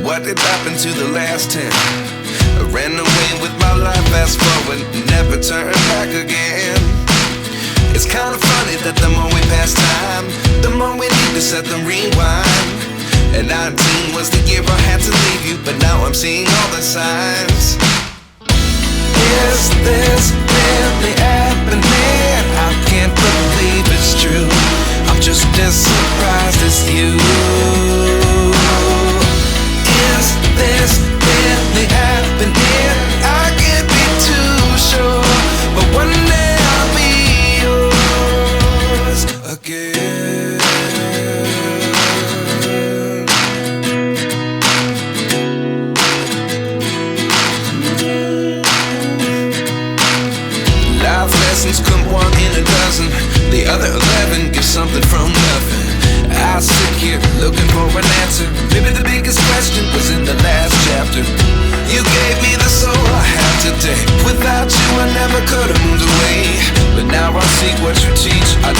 what did happen to the last 10? I ran away with my life, fast forward, never turn back again. It's kinda funny that the more we pass time, the more we need to set the rewind. And 19 was the year I had to leave you, but now I'm seeing all the signs. Is this really happening? I can't believe it's true. I'm just as surprised as you. Is this really happening? I can't be too sure, but one day I'll be yours again. Life lessons come one in a dozen. The other 11 give something from nothing. I sit here looking for an answer. Maybe the biggest question was in the last chapter. You gave me the soul I have today. Without you I never could have moved away. But now I see what you teach. I